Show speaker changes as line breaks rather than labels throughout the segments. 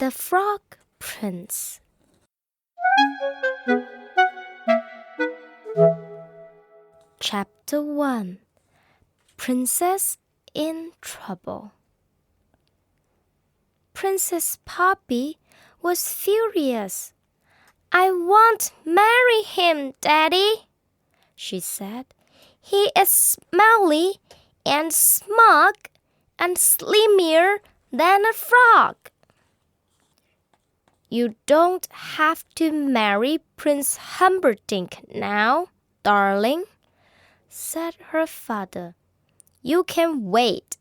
The Frog Prince. Chapter 1. Princess in Trouble. Princess Poppy was furious. "I won't marry him, Daddy," she said. "He is smelly and smug and slimmer than a frog." "You don't have to marry Prince Humperdinck now, darling," said her father. "You can wait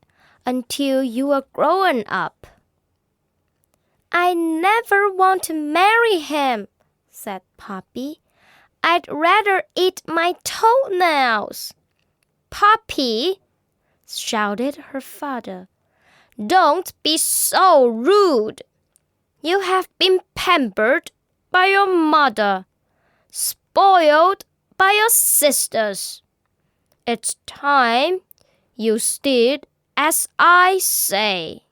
until you are grown up." "I never want to marry him," said Poppy. "I'd rather eat my toenails." "Poppy," shouted her father, "don't be so rude. You have been pampered by your mother, spoiled by your sisters. It's time you did as I say."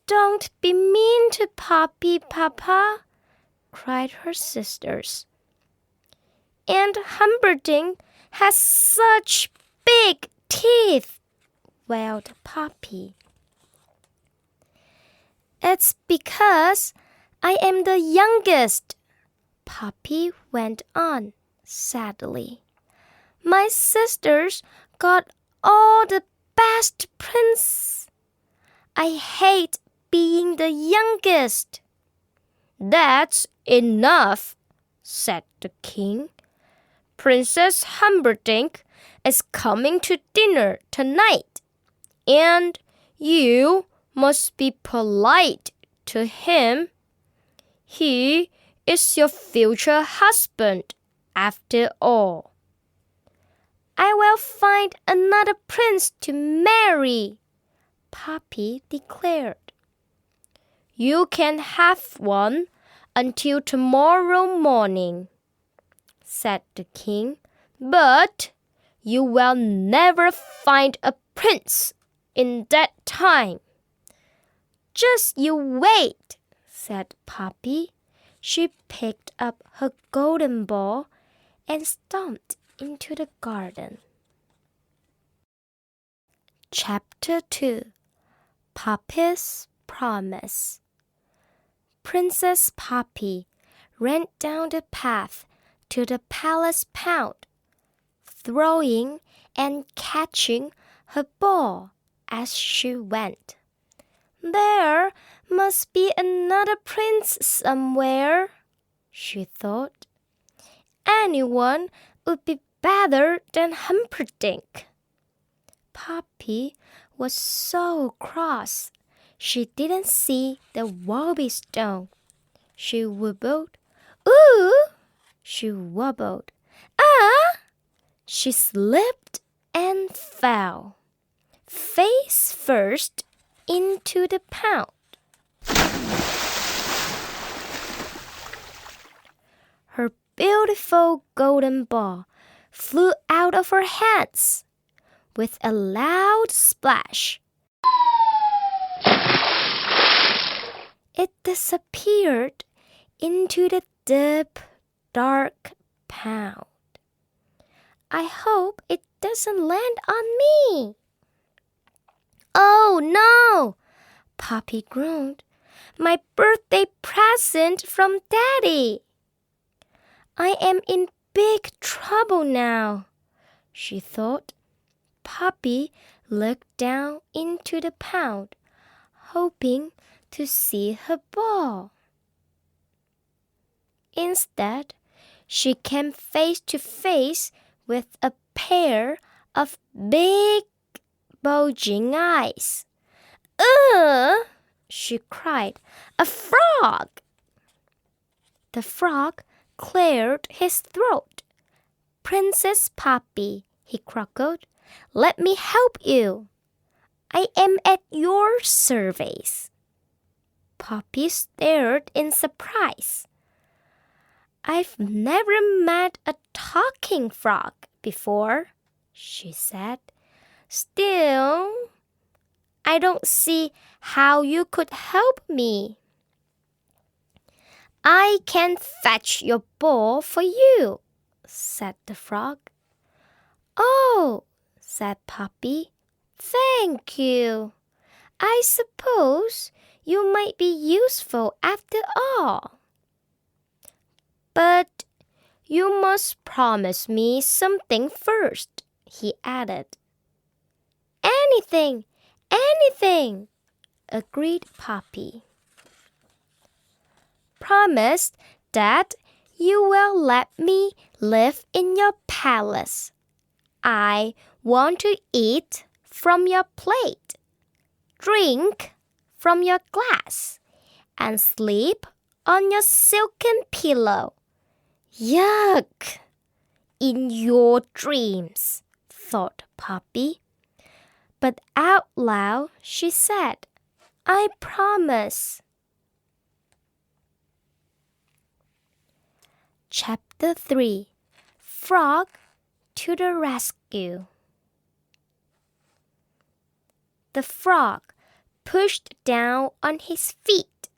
"Don't be mean to Poppy, Papa," cried her sisters. "And Humperdinck has such big teeth," wailed Poppy. "It's because I am the youngest," Poppy went on sadly. "My sisters got all the best princes. I hate being the youngest." "That's enough," said the king. "Princess Humperdinck is coming to dinner tonight, and you must be polite to him. He is your future husband, after all." "I will find another prince to marry," Poppy declared. "You can have one until tomorrow morning," said the king, "but you will never find a prince in that time." "Just you wait," said Poppy. She picked up her golden ball and stomped into the garden. Chapter 2. Poppy's Promise. Princess Poppy ran down the path to the palace pound, throwing and catching her ball as she went. "There must be another prince somewhere," she thought. "Anyone would be better than Humperdinck." Poppy was so cross she didn't see the wobbly stone. She wobbled. "Ooh!" she wobbled. "Ah!" She slipped and fell, face first, into the pound. Her beautiful golden ball flew out of her hands with a loud splash. It disappeared into the deep, dark pound. "I hope it doesn't land on me." "Oh no!" Poppy groaned. "My birthday present from Daddy." "I am in big trouble now," she thought. Poppy looked down into the pound, hoping to see her ball. Instead, she came face to face with a pair of big, bulging eyes. "Ugh!" she cried. "A frog!" The frog cleared his throat. "Princess Poppy," he crackled, "let me help you. I am at your service." Poppy stared in surprise. "I've never met a talking frog before," she said. "Still, I don't see how you could help me. I can fetch your ball for you, said the frog. Oh, said Poppy, thank you. I suppose you might be useful after all. But you must promise me something first, he added. Anything, anything, agreed Poppy. Promise that you will let me live in your palace. I want to eat from your plate, drink from your glass, and sleep on your silken pillow. Yuck! In your dreams, thought Poppy. But out loud she said, I promise. Chapter 3 Frog to the Rescue. The frog pushed down on his feet,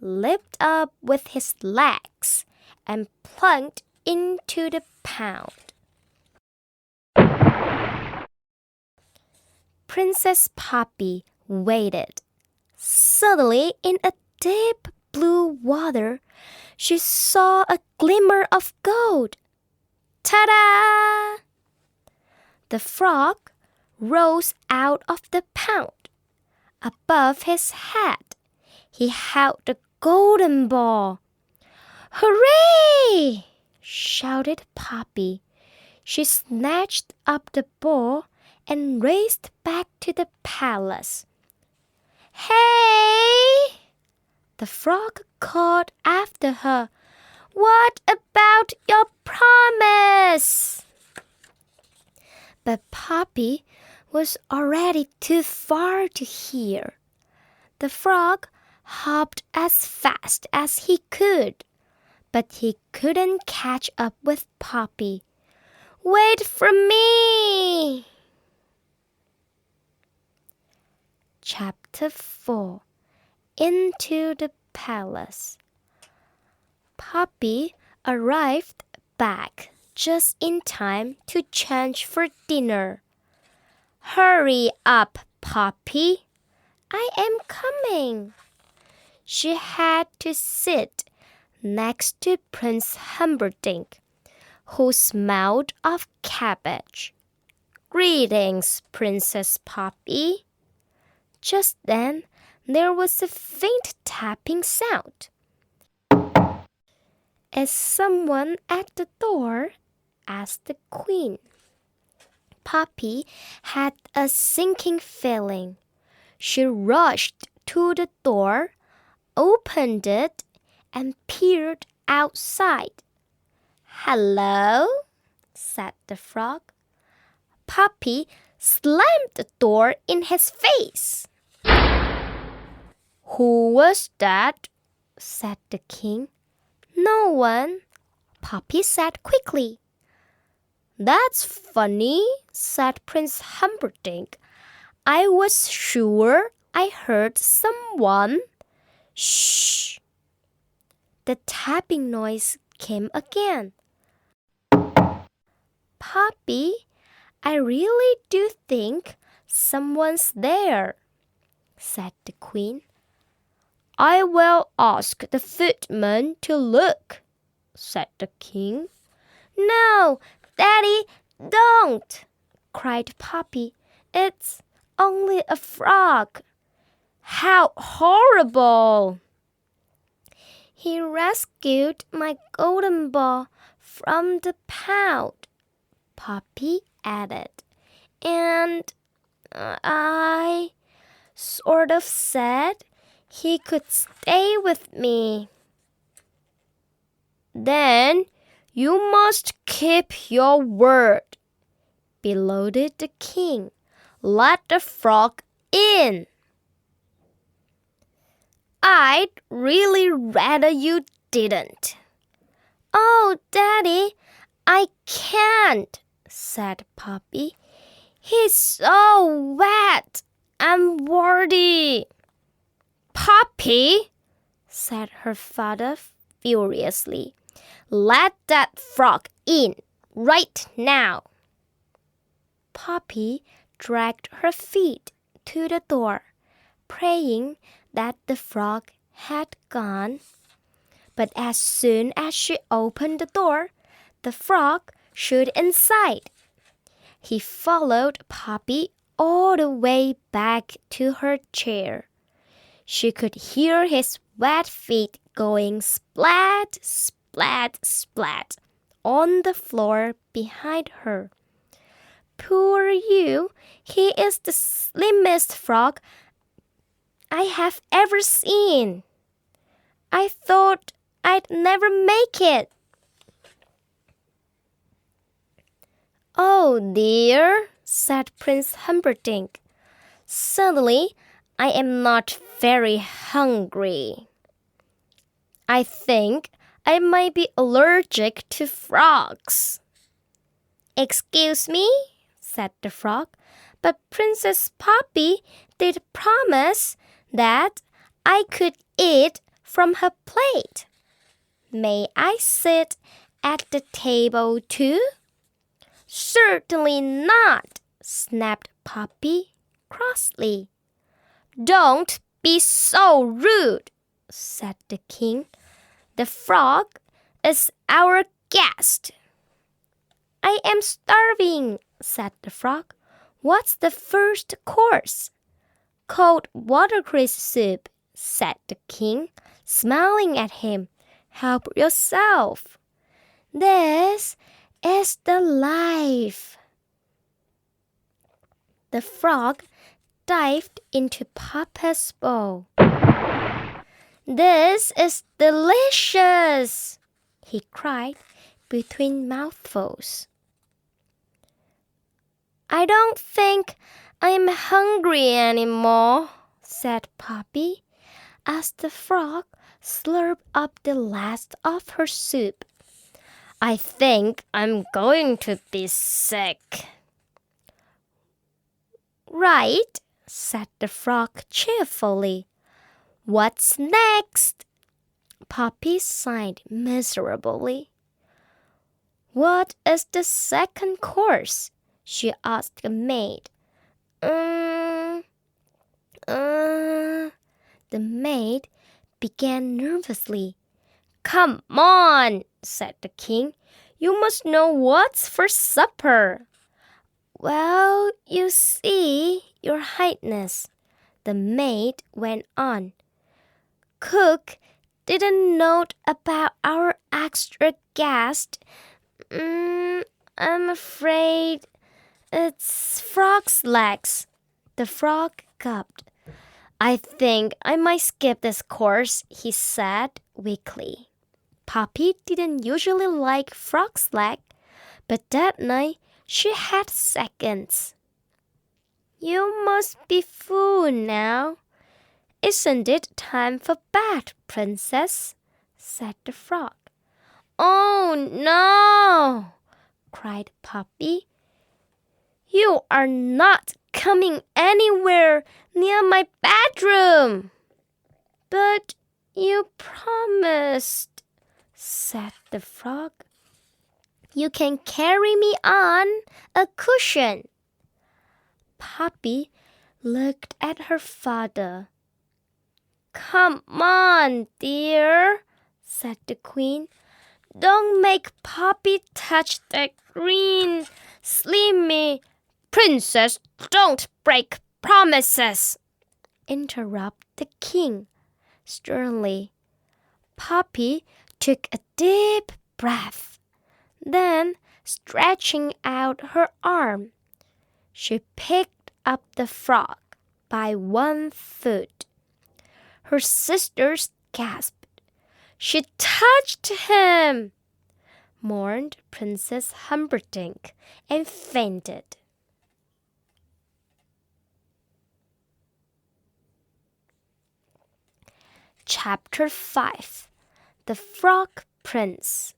leaped up with his legs, and plunged into the pond. Princess Poppy waited. Suddenly, in a deep blue water, she saw a glimmer of gold. Ta-da! The frog rose out of the pond. Above his head, he held the golden ball. Hooray! Shouted Poppy. She snatched up the ball and raced back to the palace. Hey! The frog called after her. What about your promise? But Poppy was already too far to hear. The frog hopped as fast as he could, but he couldn't catch up with Poppy. Wait for me! Chapter 4 Into the Palace. Poppy arrived back just in time to change for dinner. Hurry up, Poppy. I am coming. She had to sit next to Prince Humperdinck, who smelled of cabbage. Greetings, Princess Poppy. Just then, there was a faint tapping sound. Is someone at the door? Asked the Queen. Poppy had a sinking feeling. She rushed to the door, opened it, and peered outside. Hello, said the frog. Poppy slammed the door in his face. Who was that? Said the king. No one, Poppy said quickly. That's funny, said Prince Humperdinck. I was sure I heard someone. Shh! The tapping noise came again. Poppy, I really do think someone's there, said the Queen. I will ask the footman to look, said the king. No, Daddy, don't, cried Poppy. It's only a frog. How horrible! He rescued my golden ball from the pond, Poppy added. And I sort of said he could stay with me. Then you must keep your word, bellowed the king. Let the frog in. I'd really rather you didn't. Oh, Daddy, I can't, said Poppy. He's so wet. unworthy. Poppy, said her father furiously, let that frog in right now. Poppy dragged her feet to the door, praying that the frog had gone. But as soon as she opened the door, the frog stood inside. He followed Poppy all the way back to her chair. She could hear his wet feet going splat, splat, splat on the floor behind her. Poor you, he is the slimmest frog I have ever seen. I thought I'd never make it. Oh dear, said Prince Humperdinck. Suddenly, I am not very hungry. I think I might be allergic to frogs. Excuse me, said the frog, but Princess Poppy did promise that I could eat from her plate. May I sit at the table too? Certainly not, snapped Poppy crossly. Don't be so rude, said the king. The frog is our guest. I am starving, said the frog. What's the first course? Cold watercress soup, said the king, smiling at him. Help yourself. This is the life. The frog dived into Papa's bowl. This is delicious, he cried between mouthfuls. I don't think I'm hungry anymore, said Poppy, as the frog slurped up the last of her soup. I think I'm going to be sick. Right, said the frog cheerfully. What's next? Poppy sighed miserably. What is the second course? She asked the maid. The maid began nervously. Come on, said the king. You must know what's for supper. Well, you see, your highness, the maid went on. Cook didn't note about our extra guest. I'm afraid it's frog's legs. The frog gulped. I think I might skip this course, he said weakly. Poppy didn't usually like frog's leg, but that night she had seconds. You must be full now. Isn't it time for bed, princess? Said the frog. Oh no, cried Poppy. You are not coming anywhere near my bedroom. But you promised, said the frog. You can carry me on a cushion. Poppy looked at her father. Come on, dear, said the queen. Don't make Poppy touch that green, slimy. Princess, don't break promises, interrupted the king sternly. Poppy took a deep breath. Then, stretching out her arm, she picked up the frog by one foot. Her sisters gasped. She touched him, mourned Princess Humperdinck, and fainted. Chapter 5. The Frog Prince.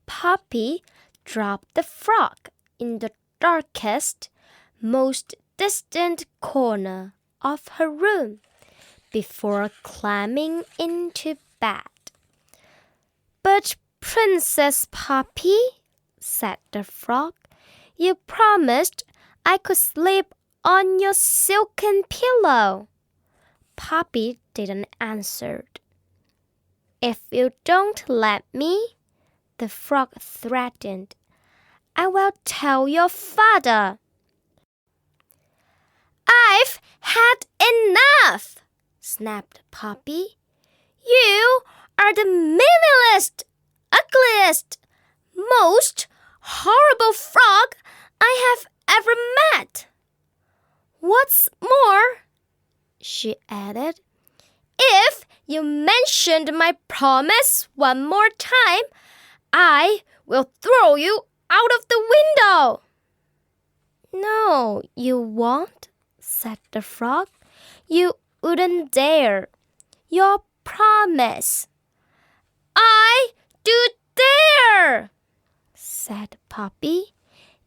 Poppy dropped the frog in the darkest, most distant corner of her room before climbing into bed. "But Princess Poppy," said the frog, "you promised I could sleep on your silken pillow." Poppy didn't answer. "If you don't let me," the frog threatened, "I will tell your father." "I've had enough," snapped Poppy. "You are the meanest, ugliest, most horrible frog I have ever met. What's more," she added, "if you mention my promise one more time, I will throw you out of the window." "No, you won't," said the frog. "You wouldn't dare. Your promise." "I do dare," said Poppy.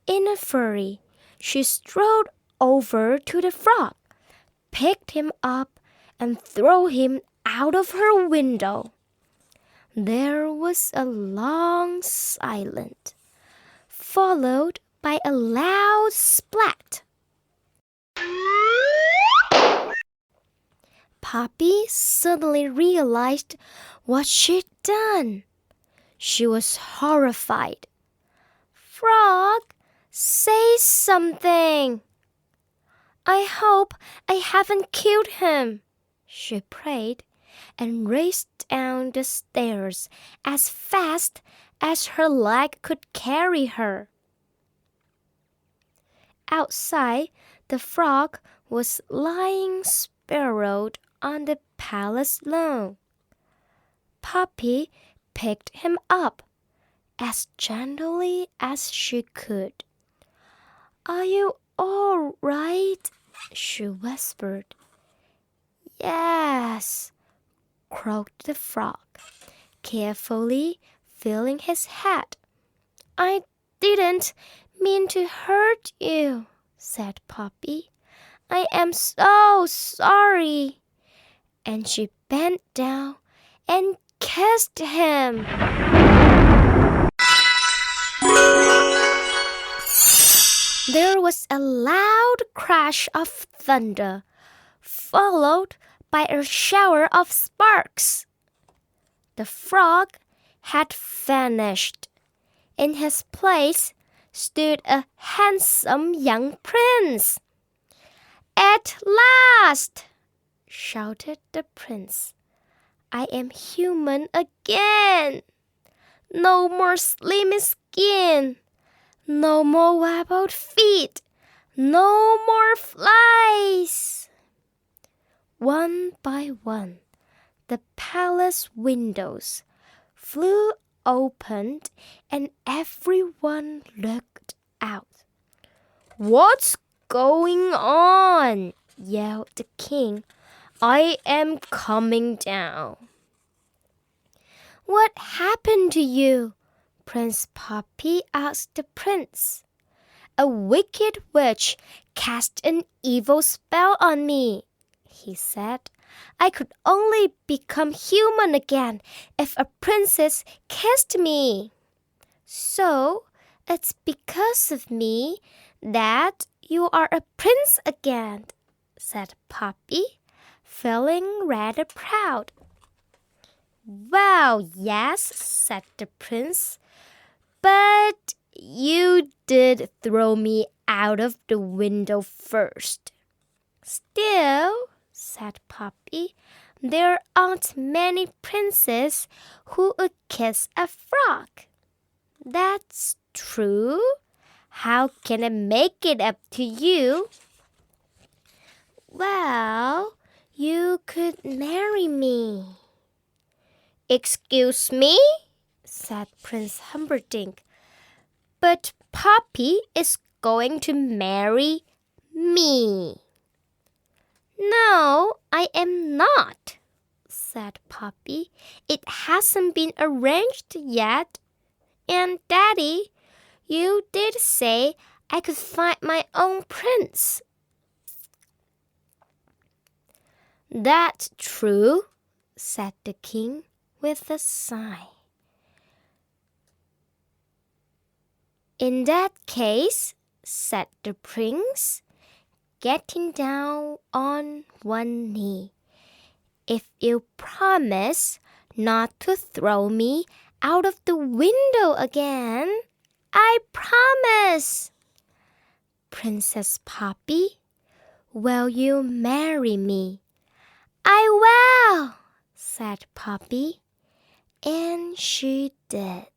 In a fury, she strode over to the frog, picked him up, and threw him out of her window. There was a long silence, followed by a loud splat. Poppy suddenly realized what she'd done. She was horrified. "Frog, say something." "I hope I haven't killed him," she prayed, and raced down the stairs as fast as her leg could carry her. Outside, the frog was lying sprawled on the palace lawn. Poppy picked him up as gently as she could. "Are you all right?" she whispered. "Yes," croaked the frog, carefully feeling his head. "I didn't mean to hurt you," said Poppy. "I am so sorry." And she bent down and kissed him. There was a loud crash of thunder, followed by a shower of sparks. The frog had vanished. In his place stood a handsome young prince. "At last!" shouted the prince. "I am human again. No more slimy skin. No more webbled feet. No more flies." One by one, the palace windows flew open and everyone looked out. "What's going on?" yelled the king. "I am coming down." "What happened to you?" Prince Poppy asked the prince. "A wicked witch cast an evil spell on me," he said. "I could only become human again if a princess kissed me. So it's because of me that you are a prince again," said Poppy, feeling rather proud. "Well, yes," said the prince, "but you did throw me out of the window first." "Still," said Poppy, "there aren't many princes who would kiss a frog." "That's true. How can I make it up to you?" "Well, you could marry me." "Excuse me," said Prince Humperdinck, "but Poppy is going to marry me." "No, I am not," said Poppy. "It hasn't been arranged yet. And Daddy, You did say I could find my own prince. That's true, said the king with a sigh. In that case, said the prince, getting down on one knee, if you promise not to throw me out of the window again, I promise. Princess Poppy, will you marry me? I will, said Poppy, and she did.